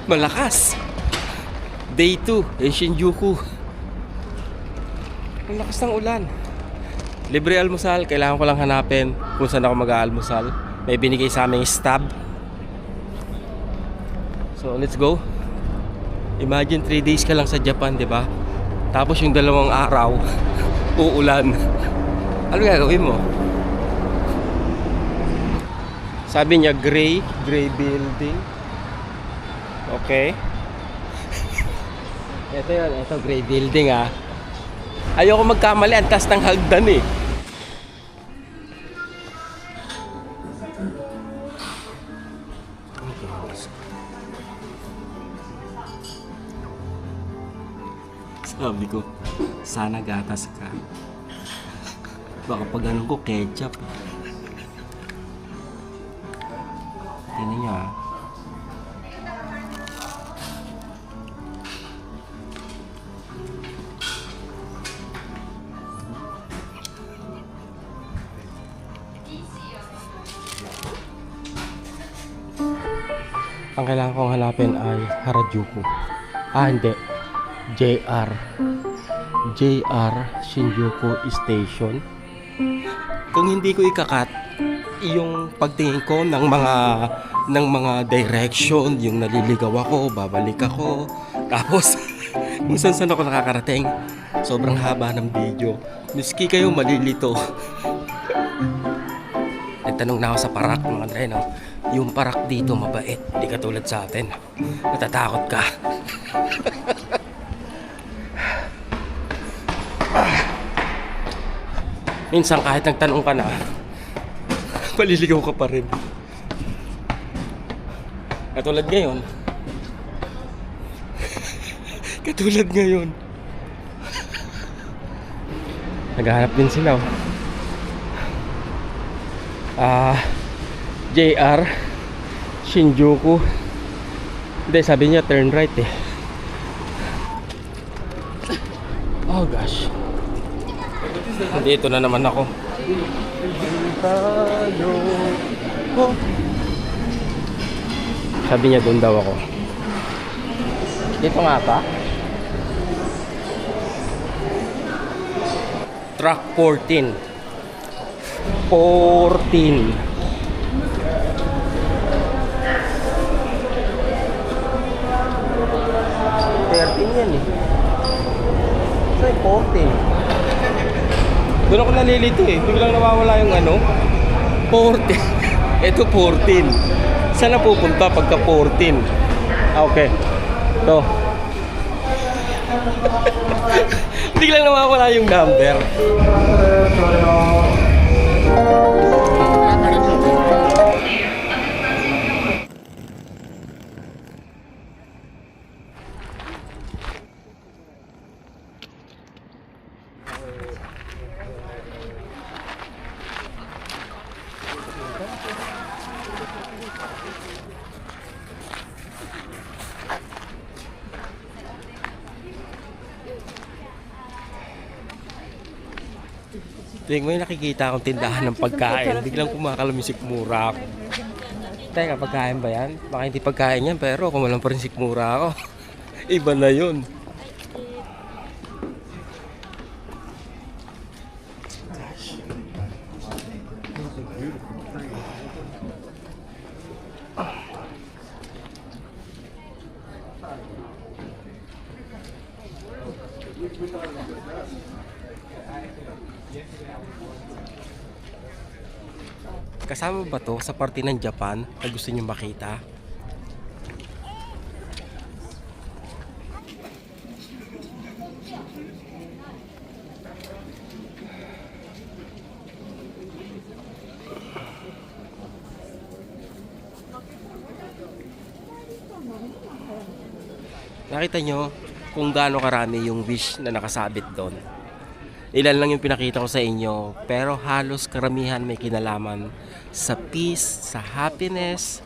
Malakas. Day 2, Shinjuku. Ang lakas ng ulan. Libre almusal. Kailangan ko lang hanapin kung saan ako mag-aalmusal. May binigay sa aming stab. So let's go. Imagine 3 days ka lang sa Japan, di ba? Tapos yung 2 araw uulan. Ano gagawin mo? Sabi niya gray building. Okay. Ito yun, ito gray building ah. Ayoko magkamali, ang taas ng hagdan eh. Sabi ko, sana gatas ka. Baka pag ganun ko, ketchup. Tingnan niyo ah. Ang kailangan kong hanapin ay Harajuku. Hindi. JR Shinjuku Station. Kung hindi ko ikakat yung pagtingin ko ng mga direction, yung naliligaw ako, babalik ako. Tapos kung saan ako nakakarating, sobrang haba ng video. Miski kayo malilito. Nagtanong na ako sa parak mga Andre, no? Yung parak dito mabait, hindi katulad sa atin. Natatakot ka. Minsan kahit nagtanong ka na, maliligaw ka pa rin. Katulad ngayon. Katulad ngayon. Naghahanap din sila. JR Shinjuku. Hindi, sabi niya turn right eh. Oh gosh. Dito na naman ako. Sabi niya doon daw ako. Dito nga pa. Track 14. 13 yan eh. Sa'y 14. Doon ako nalilito eh. Biglang nawawala yung 14. Ito 14. Saan na pupunta pagka 14? Okay. Ito. Biglang nawawala yung number. Tuwing may nakikita akong tindahan ng pagkain, biglang kumakalam yung sikmura ako. Teka, pagkain ba yan? Baka hindi pagkain yan, pero kumalam pa rin sikmura ako. Iba na yun. Kasama ba to sa parte ng Japan na gusto niyo makita? Nakita nyo kung gaano karami yung wish na nakasabit doon. Ilan lang yung pinakita ko sa inyo, pero halos karamihan may kinalaman sa peace, sa happiness.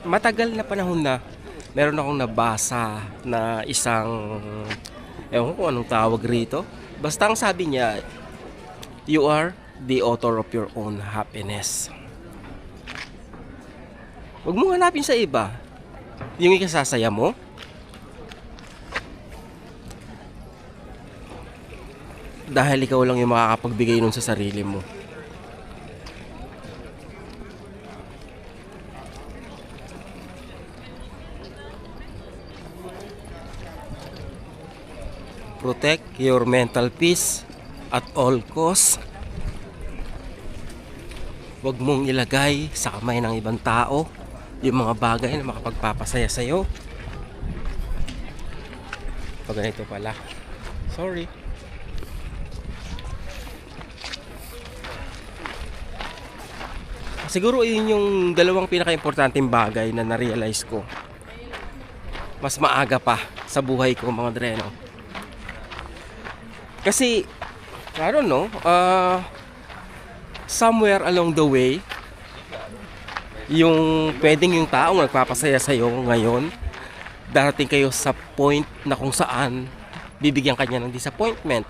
Matagal na panahon na meron akong nabasa na isang, ewan ko kung anong tawag rito. Basta ang sabi niya, you are the author of your own happiness. Huwag mong hanapin sa iba. Yung ikasasaya mo. Dahil ikaw lang yung makakapagbigay nun sa sarili mo. Protect your mental peace at all costs. Huwag mong ilagay sa kamay ng ibang tao yung mga bagay na makapagpapasaya sa'yo. Pag ganito pala. Sorry. Siguro yun yung dalawang pinaka-importanting bagay na na-realize ko. Mas maaga pa sa buhay ko, mga dreno. Kasi, I don't know, somewhere along the way, yung pwedeng yung taong nagpapasaya sa'yo ngayon, darating kayo sa point na kung saan bibigyan kanya ng disappointment.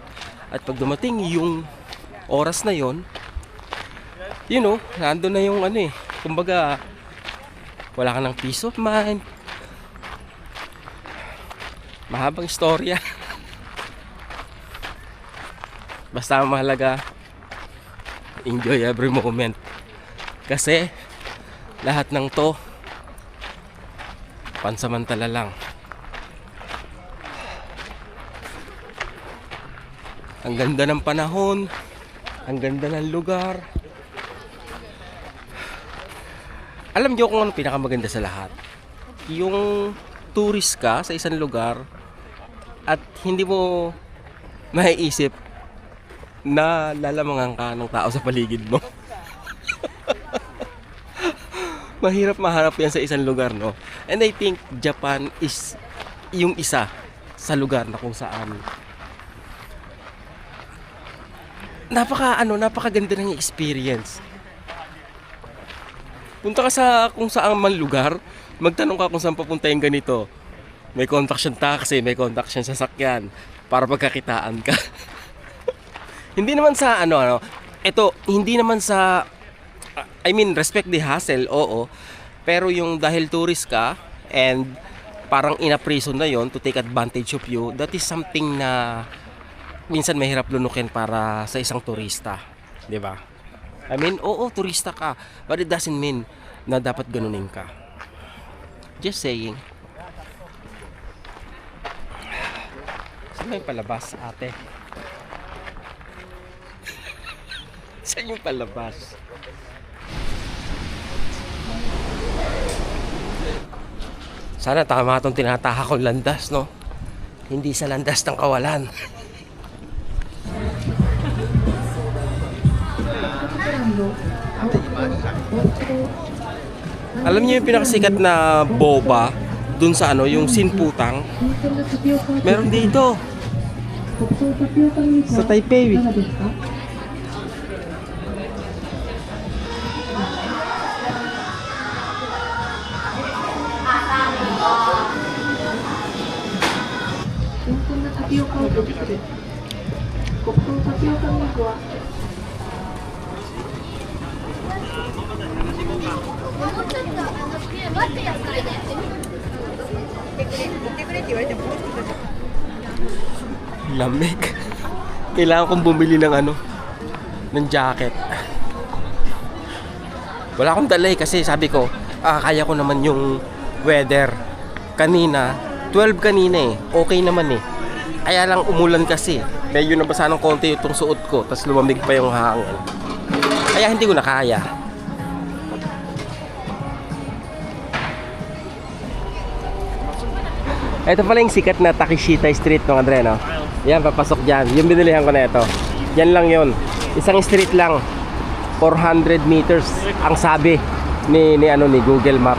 At pag dumating yung oras na yon, you know, nandun na yung kumbaga, wala ka ng peace of mind. Mahabang istorya. Basta mahalaga, enjoy every moment. Kasi lahat ng to pansamantala lang. Ang ganda ng panahon, ang ganda ng lugar. Alam niyo kung ano pinakamaganda sa lahat? Yung tourist ka sa isang lugar at hindi mo maiisip na lalamangan ka ng tao sa paligid mo. Mahirap mahanap yan sa isang lugar, no? And I think Japan is yung isa sa lugar na kung saan napakaganda ng experience. Punta ka sa kung saan man lugar, magtanong ka kung saan papunta yung ganito. May contact siyang taxi, may contact siyang sasakyan para magkakitaan ka. Hindi naman sa hindi naman sa respect the hassle, oo. Pero yung dahil tourist ka and parang in-prison na yon to take advantage of you, that is something na minsan mahirap lunukin para sa isang turista, 'di ba? Oo, turista ka, but it doesn't mean na dapat ganunin ka. Just saying. Saan yung palabas, ate? Saan yung palabas? Sana tama itong tinataha kong landas, no? Hindi sa landas ng kawalan. Alam niyo yung pinakasikat na boba dun sa yung Sinputang? Meron dito sa Taipei. Lamig. Kailangan kong bumili ng jacket. Wala akong dala kasi sabi ko, kaya ko naman yung weather. Kanina, 12 kanina okay naman Kaya lang umulan kasi. Medyo nabasa ng konti itong suot ko, tapos lumamig pa yung hangin. Kaya hindi ko na kaya. Ito pala yung sikat na Takeshita Street, mga Andre, no? Yan, papasok dyan. Yung binilihan ko na ito. Yan lang yun. Isang street lang. 400 meters ang sabi ni Google Map.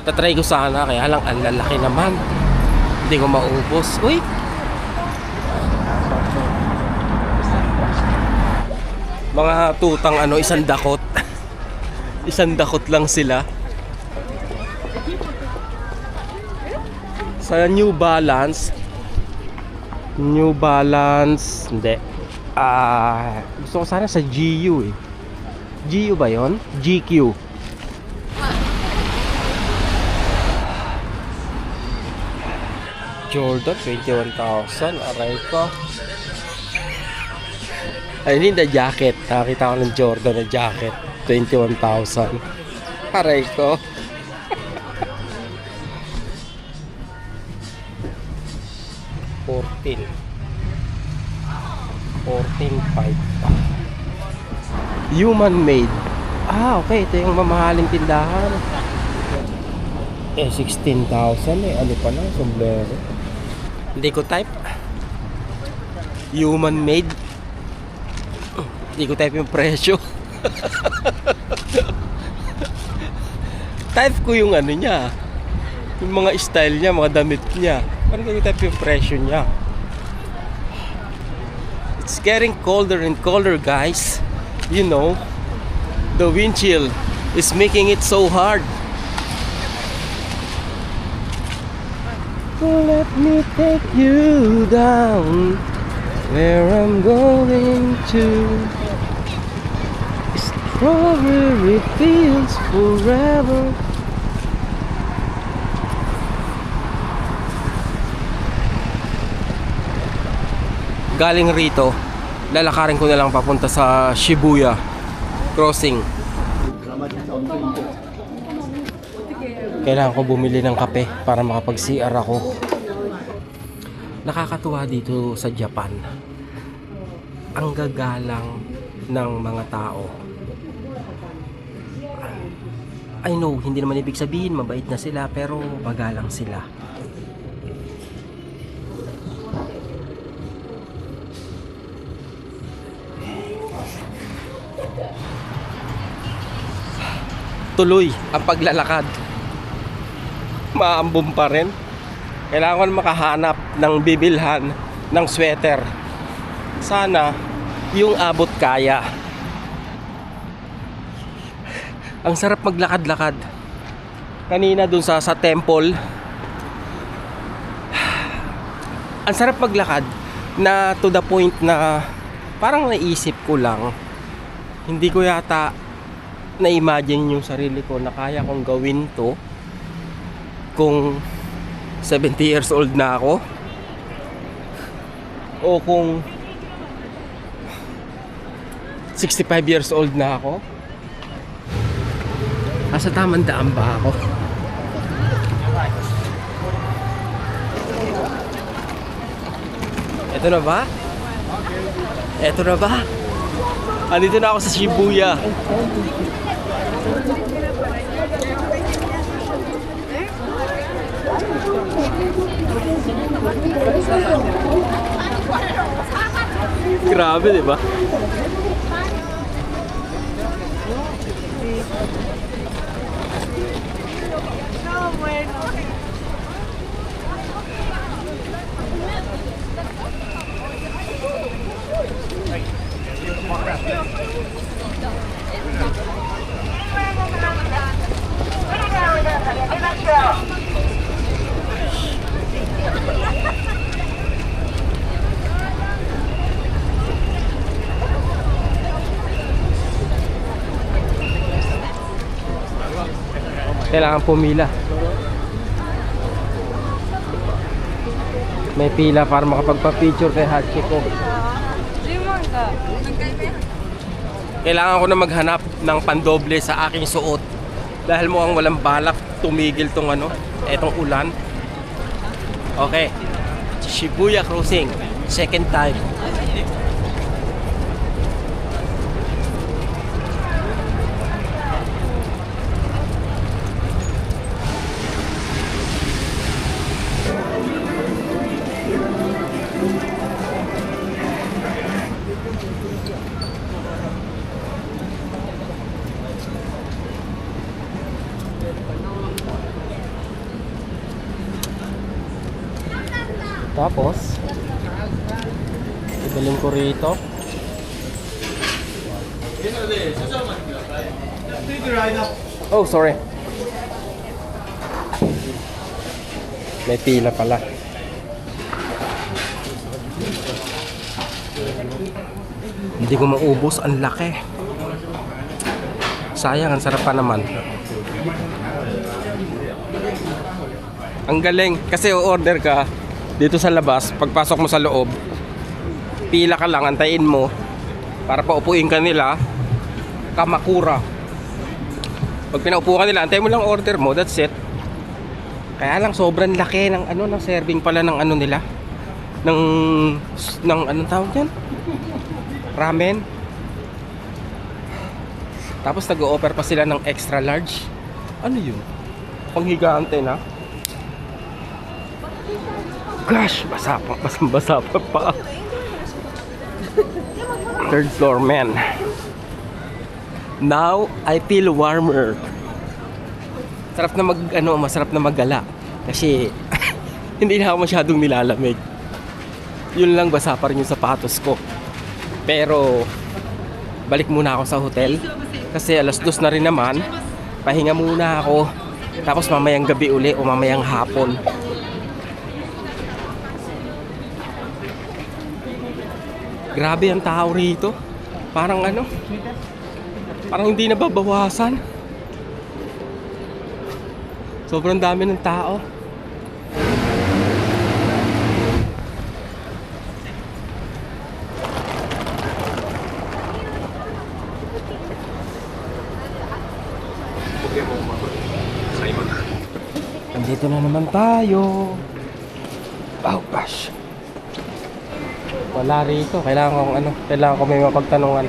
Tatry ko sana, kaya lang ang lalaki naman. Hindi ko maubos. Uy! Mga tutang isang dakot. Isang dakot lang sila. Sa New Balance, hindi. Gusto ko sana sa GU GU ba yon? GQ. Jordan, 21,000. Aray ko. Ay, hindi na jacket. Nakakita ko ng Jordan na jacket. 21,000. Aray ko. $14,500. Human made. Ah, okay. Ito yung mamahaling tindahan. 16,000 eh. Ano pa na? Sombrero. Hindi ko type. Human made. Hindi ko type yung presyo. Type ko yung ano niya. Yung mga style niya, mga damit niya. Paano ko type yung presyo niya? It's getting colder and colder, guys. You know, the wind chill is making it so hard. So let me take you down where I'm going to. Strawberry fields forever. Galing rito, lalakarin ko na lang papunta sa Shibuya crossing. Kailangan ko bumili ng kape para makapag-CR ako. Nakakatuwa dito sa Japan. Ang gagalang ng mga tao. I know, hindi naman ibig sabihin mabait na sila, pero magalang sila. Tuloy ang paglalakad. Maambon pa rin. Kailangan ko makahanap ng bibilhan ng sweater. Sana yung abot kaya. Ang sarap maglakad-lakad. Kanina dun sa temple, ang sarap maglakad na to the point na parang naisip ko lang, hindi ko yata na-imagine yung sarili ko na kaya kong gawin to kung 70 years old na ako o kung 65 years old na ako. Nasa tamang daan ba ako? Ito na ba? Ito na ba? Andito na ako sa Shibuya. Grabe, di ba? Kailangan pumila. May pila para makapagpa-picture kay Hachiko. Kailangan ko na maghanap ng pandoble sa aking suot dahil mukhang walang balak tumigil tong etong ulan. Okay, Shibuya crossing, second time. Tapos ibalin ko rito. Oh, sorry. May pila pala. Hindi ko maubos, ang laki. Sayang, ang sarap pa naman. Ang galing. Kasi o-order ka dito sa labas. Pagpasok mo sa loob, pila ka lang, antayin mo para paupuin ka nila. Kamakura. Pag pinaupo ka nila, antayin mo lang order mo. That's it. Kaya lang sobrang laki ng ano, ng serving pala ng ano nila. Ng anong tawag yan? Ramen. Tapos nag-o-offer pa sila ng extra large. Ano yun? Panghigante na. Gosh, basa pa. Basang-basa pa. Third floor, man. Now, I feel warmer. Masarap na maggala. Kasi, hindi na ako masyadong nilalamig. Yun lang, basa pa rin yung sapatos ko. Pero, balik muna ako sa hotel. Kasi alas 2 na rin naman. Pahinga muna ako. Tapos mamayang gabi uli o mamayang hapon. Grabe ang tao rito. Parang hindi nababawasan. Sobrang dami ng tao. Nandito na naman tayo. Oh gosh. Wala rito. Kailangan ko may mapagtanungan.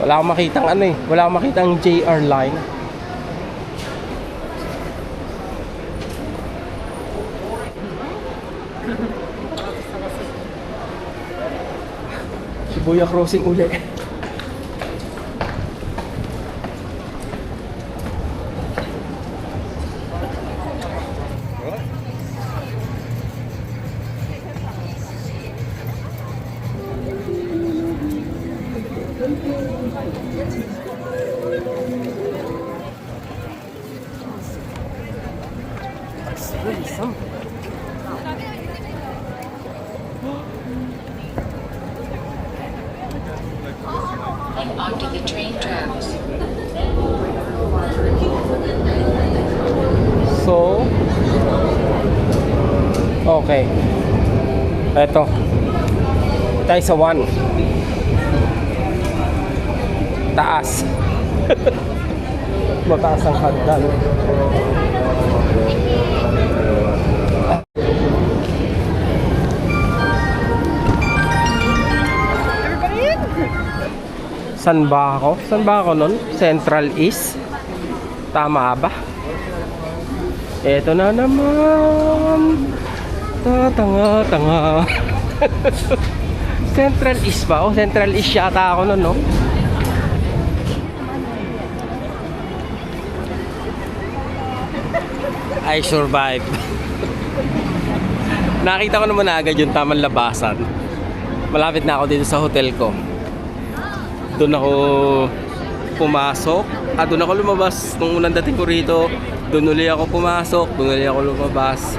Wala akong makitang JR line. Shibuya crossing uli. Onto the train tracks. So, okay. Eto. Tayo sa 1. Taas. Mataas ang hagdan. San ba ako nun? Central East? Tama ba? Eto na naman. Tanga. Central East ba? Central East yata ako nun, no? I survived. Nakita ko naman agad yung tamang labasan. Malapit na ako dito sa hotel ko. Doon ako pumasok. Doon ako lumabas. Nung unang dating ko rito, doon uli ako pumasok. Doon uli ako lumabas.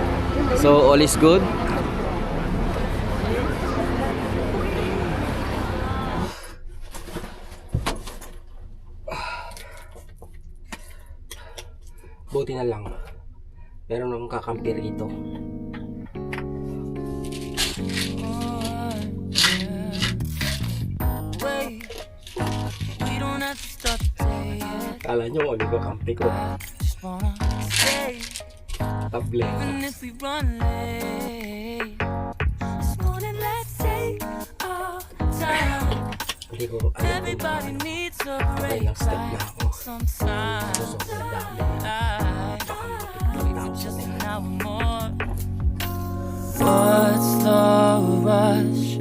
So, all is good. Buti na lang. Meron akong kakampi rito. Kala nyo ulit ko kampi ko. Table. Hindi ko alam kung okay lang step na ako. Sobrang dami. Baka mapit ng tao sa nila. What's the rush?